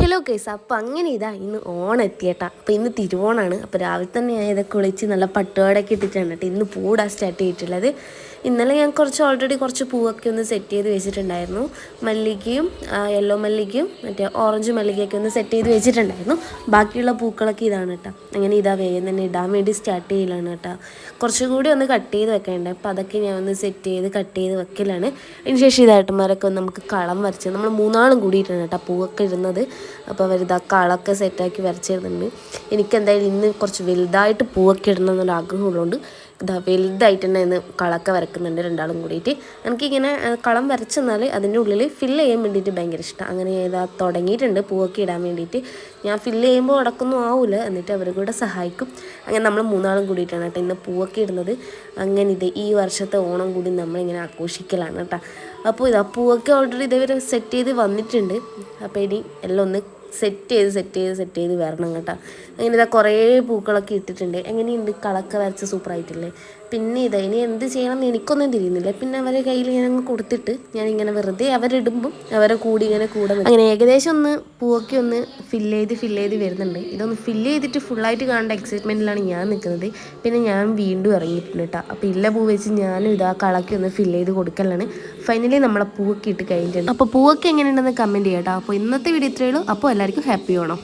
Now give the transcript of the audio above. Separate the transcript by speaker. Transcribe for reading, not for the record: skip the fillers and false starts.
Speaker 1: Hello guys, അപ്പോൾ അങ്ങനെ ഇന്ന് ഓണം എത്തിയേട്ടാ. അപ്പോൾ ഇന്ന് തിരുവോണമാണ്. അപ്പോൾ രാവിലെ തന്നെ ഞാൻ ഇതൊക്കെ കുളിച്ച് നല്ല പട്ടുപാടൊക്കെ ഇട്ടിട്ടാണ് കേട്ടോ ഇന്ന് പൂടാൻ സ്റ്റാർട്ട് ചെയ്തിട്ടുള്ളത്. ഇന്നലെ ഞാൻ ഓൾറെഡി കുറച്ച് പൂവൊക്കെ ഒന്ന് സെറ്റ് ചെയ്ത് വെച്ചിട്ടുണ്ടായിരുന്നു. മല്ലികയും യെല്ലോ മല്ലികയും മറ്റേ ഓറഞ്ച് മല്ലികയൊക്കെ ഒന്ന് സെറ്റ് ചെയ്ത് വെച്ചിട്ടുണ്ടായിരുന്നു. ബാക്കിയുള്ള പൂക്കളൊക്കെ ഇതാണ് കേട്ടോ. അങ്ങനെ വേഗം തന്നെ ഇടാൻ വേണ്ടി സ്റ്റാർട്ട് ചെയ്യലാണ് കേട്ടോ. കുറച്ചുകൂടി ഒന്ന് കട്ട് ചെയ്ത് വെക്കേണ്ടത്. അപ്പോൾ അതൊക്കെ ഞാൻ ഒന്ന് സെറ്റ് ചെയ്ത് കട്ട് ചെയ്ത് വെക്കലാണ്. അതിനുശേഷം ഇതായിട്ടന്മാരൊക്കെ ഒന്ന് നമുക്ക് കളം വരച്ച് നമ്മൾ മൂന്നാളും കൂടിയിട്ടാണ് കേട്ടോ പൂവൊക്കെ ഇടുന്നത്. അപ്പോൾ അവരിതാ കളമൊക്കെ സെറ്റാക്കി വരച്ചിരുന്നുണ്ട്. എനിക്കെന്തായാലും ഇന്ന് കുറച്ച് വലുതായിട്ട് പൂവൊക്കെ ഇടണം എന്നൊരു ആഗ്രഹമുള്ളതുകൊണ്ട് ഇതാ വലുതായിട്ട് തന്നെ ഇന്ന് കളമൊക്കെ വരക്കുന്നുണ്ട് രണ്ടാളും കൂടിയിട്ട്. എനിക്കിങ്ങനെ കളം വരച്ചെന്നാൽ അതിൻ്റെ ഉള്ളിൽ ഫില്ല് ചെയ്യാൻ വേണ്ടിയിട്ട് ഭയങ്കര ഇഷ്ടം. അങ്ങനെ ഇതാ തുടങ്ങിയിട്ടുണ്ട് പൂവൊക്കെ ഇടാൻ വേണ്ടിയിട്ട്. ഞാൻ ഫില്ല് ചെയ്യുമ്പോൾ അടക്കൊന്നും ആവില്ല, എന്നിട്ട് അവർ കൂടെ സഹായിക്കും. അങ്ങനെ നമ്മൾ മൂന്നാളും കൂടിയിട്ടാണ് കേട്ടോ ഇന്ന് പൂവൊക്കെ ഇടുന്നത്. അങ്ങനെ ഈ വർഷത്തെ ഓണം കൂടി നമ്മളിങ്ങനെ ആഘോഷിക്കലാണ് കേട്ടോ. അപ്പോൾ പൂവൊക്കെ ഓൾറെഡി ഇതേവരെ സെറ്റ് ചെയ്ത് വന്നിട്ടുണ്ട്. അപ്പോൾ ഇനി എല്ലാം ഒന്ന് സെറ്റ് ചെയ്ത് വരണം കേട്ടോ. അങ്ങനെ കുറേ പൂക്കളൊക്കെ ഇട്ടിട്ടുണ്ട്. എങ്ങനെയുണ്ട്? കളൊക്കെ വരച്ച് സൂപ്പറായിട്ടില്ലേ? പിന്നെ ഇനി എന്ത് ചെയ്യണം എന്ന് എനിക്കൊന്നും തിരിയുന്നില്ല. പിന്നെ അവരെ കയ്യിൽ ഞാനങ്ങ് കൊടുത്തിട്ട് ഞാനിങ്ങനെ വെറുതെ അവരിടുമ്പം അവരെ കൂടെ അങ്ങനെ ഏകദേശം ഒന്ന് പൂവൊക്കെ ഒന്ന് ഫില്ല് ചെയ്ത് വരുന്നുണ്ട്. ഇതൊന്ന് ഫില്ല് ചെയ്തിട്ട് ഫുള്ളായിട്ട് കാണേണ്ട എക്സൈറ്റ്മെൻറ്റിലാണ് ഞാൻ നിൽക്കുന്നത്. പിന്നെ ഞാൻ വീണ്ടും ഇറങ്ങിയിട്ടുണ്ട് കേട്ടോ. അപ്പോൾ ഇല്ല പൂ വെച്ച് ഞാനും കളൊക്കെ ഒന്ന് ഫില്ല് ചെയ്ത് കൊടുക്കലാണ്. ഫൈനലി നമ്മളെ പൂവൊക്കെ ഇട്ട് കഴിഞ്ഞിട്ടുണ്ട്. അപ്പോൾ പൂവൊക്കെ എങ്ങനെയുണ്ടെന്ന് കമൻറ്റ് ചെയ്യാം കേട്ടോ. അപ്പോൾ ഇന്നത്തെ വീഡിയോ ഇത്രയേ ഉള്ളൂ. അപ്പോൾ എല്ലാവർക്കും ഹാപ്പി ഓണം.